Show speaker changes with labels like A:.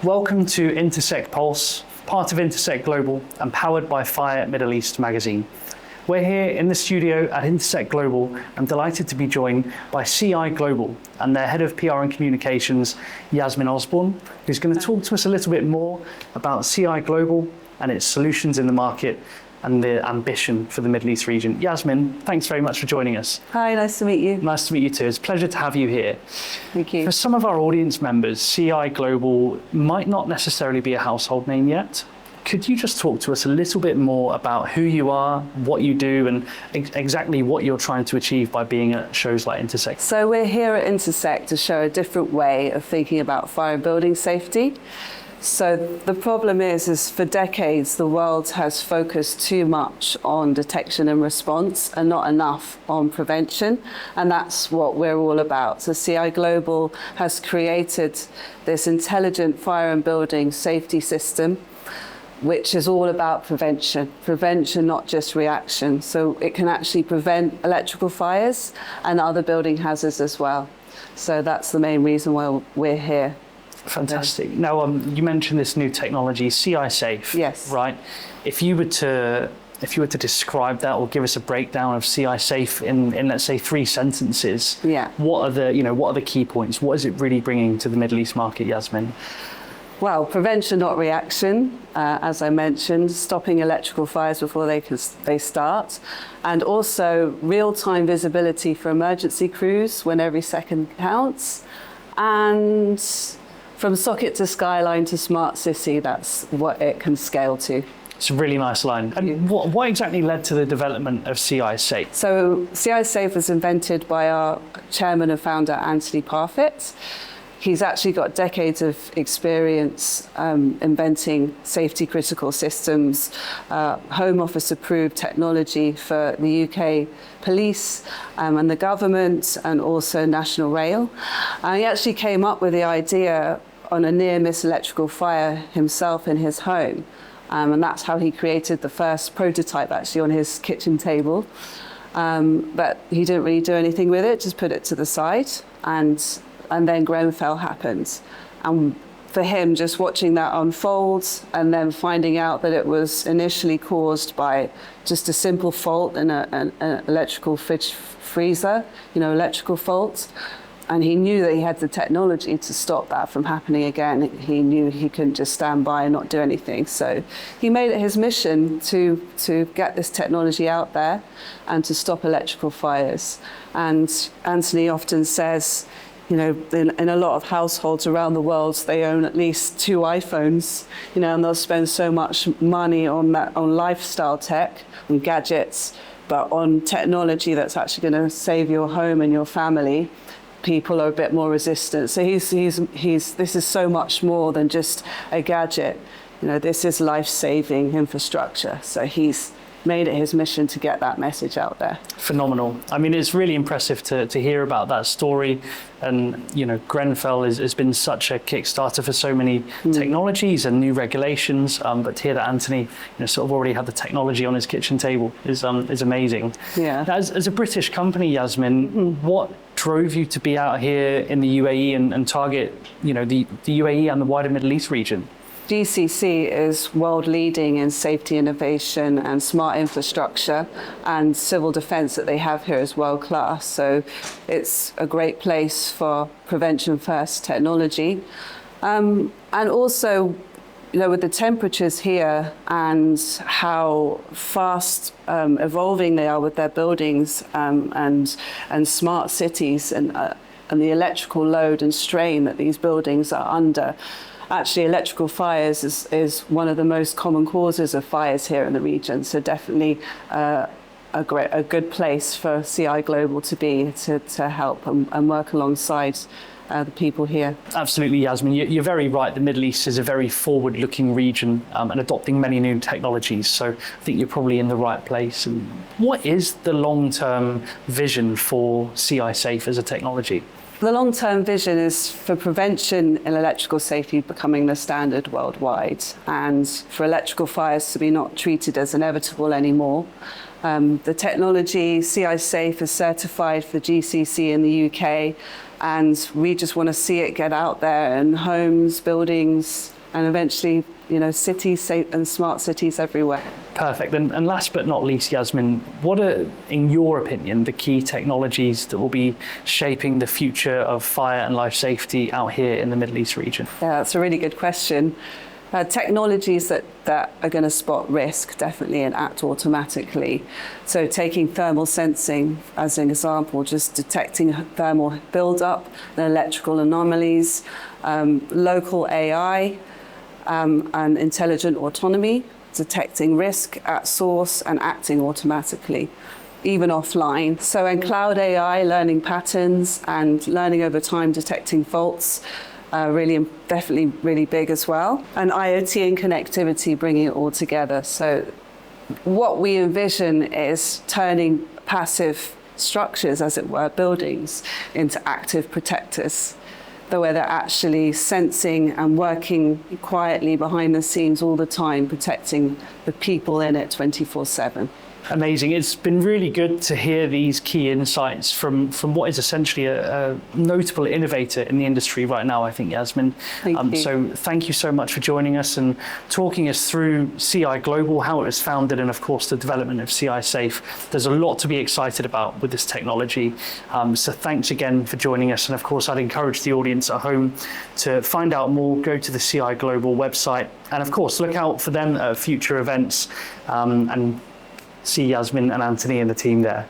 A: Welcome to Intersec Pulse, part of Intersec Global and powered by Fire Middle East magazine. We're here in the studio at Intersec Global. I'm delighted to be joined by CI Global and their head of PR and communications, Yasmin Osborne, who's going to talk to us a little bit more about CI Global and its solutions in the market and the ambition for the Middle East region. Yasmin, thanks very much for joining us.
B: Hi, nice to meet you.
A: Nice to meet you too. It's a pleasure to have you here.
B: Thank you.
A: For some of our audience members, CI Global might not necessarily be a household name yet. Could you just talk to us a little bit more about who you are, what you do, and exactly what you're trying to achieve by being at shows like Intersec?
B: So we're here at Intersec to show a different way of thinking about fire and building safety. So the problem is for decades, the world has focused too much on detection and response and not enough on prevention. And that's what we're all about. So CI Global has created this intelligent fire and building safety system, which is all about prevention. Prevention, not just reaction. So it can actually prevent electrical fires and other building hazards as well. So that's the main reason why we're here.
A: Fantastic. Now, you mentioned this new technology, CI Safe.
B: Yes.
A: Right. If you were to describe that or give us a breakdown of CI Safe in let's say 3 sentences,
B: yeah.
A: What are the key points? What is it really bringing to the Middle East market, Yasmin?
B: Well, prevention, not reaction, as I mentioned, stopping electrical fires before they start, and also real-time visibility for emergency crews when every second counts, and from socket to skyline to smart city, that's what it can scale to.
A: It's a really nice line. And what exactly led to the development of CI Safe?
B: So CI Safe was invented by our chairman and founder, Anthony Parfit. He's actually got decades of experience inventing safety critical systems, Home Office approved technology for the UK police and the government, and also National Rail. He actually came up with the idea on a near-miss electrical fire himself in his home. And that's how he created the first prototype actually on his kitchen table. But he didn't really do anything with it, just put it to the side. And then Grenfell happened. And for him, just watching that unfold and then finding out that it was initially caused by just a simple fault in an electrical fridge freezer, electrical fault. And he knew that he had the technology to stop that from happening again. He knew he couldn't just stand by and not do anything. So he made it his mission to get this technology out there and to stop electrical fires. And Anthony often says, in a lot of households around the world, they own at least 2 iPhones, and they'll spend so much money on lifestyle tech, on gadgets, but on technology that's actually going to save your home and your family, people are a bit more resistant. So this is so much more than just a gadget. This is life-saving infrastructure. So he's made it his mission to get that message out there.
A: Phenomenal. I mean, it's really impressive to hear about that story. And, Grenfell has been such a Kickstarter for so many technologies and new regulations. But to hear that Anthony, sort of already had the technology on his kitchen table is amazing.
B: Yeah.
A: Now, as a British company, Yasmin, what drove you to be out here in the UAE and target, the UAE and the wider Middle East region?
B: GCC is world leading in safety innovation and smart infrastructure, and civil defence that they have here is world class. So it's a great place for prevention first technology. And also, with the temperatures here and how fast evolving they are with their buildings and smart cities and the electrical load and strain that these buildings are under. Actually, electrical fires is one of the most common causes of fires here in the region. So definitely a good place for CI Global to be to help and work alongside the people here.
A: Absolutely, Yasmin. You're very right. The Middle East is a very forward-looking region and adopting many new technologies. So I think you're probably in the right place. And what is the long-term vision for CI Safe as a technology?
B: The long-term vision is for prevention in electrical safety becoming the standard worldwide, and for electrical fires to be not treated as inevitable anymore. The technology, CI Safe, is certified for GCC in the UK, and we just want to see it get out there in homes, buildings, and eventually, cities safe and smart cities everywhere.
A: Perfect. And last but not least, Yasmin, what are, in your opinion, the key technologies that will be shaping the future of fire and life safety out here in the Middle East region?
B: Yeah, that's a really good question. Technologies that are going to spot risk, definitely, and act automatically. So taking thermal sensing as an example, just detecting thermal buildup and electrical anomalies, local AI, and intelligent autonomy, detecting risk at source and acting automatically, even offline. So in cloud AI, learning patterns and learning over time, detecting faults, definitely really big as well. And IoT and connectivity, bringing it all together. So what we envision is turning passive structures, as it were, buildings, into active protectors, where they're actually sensing and working quietly behind the scenes all the time, protecting the people in it 24/7.
A: Amazing. It's been really good to hear these key insights from what is essentially a notable innovator in the industry right now, I think, Yasmin.
B: Thank you.
A: So thank you so much for joining us and talking us through CI Global, how it was founded, and of course the development of CI Safe. There's a lot to be excited about with this technology. So thanks again for joining us. And of course, I'd encourage the audience at home to find out more, go to the CI Global website, and of course, look out for them at future events and see Yasmin and Anthony and the team there.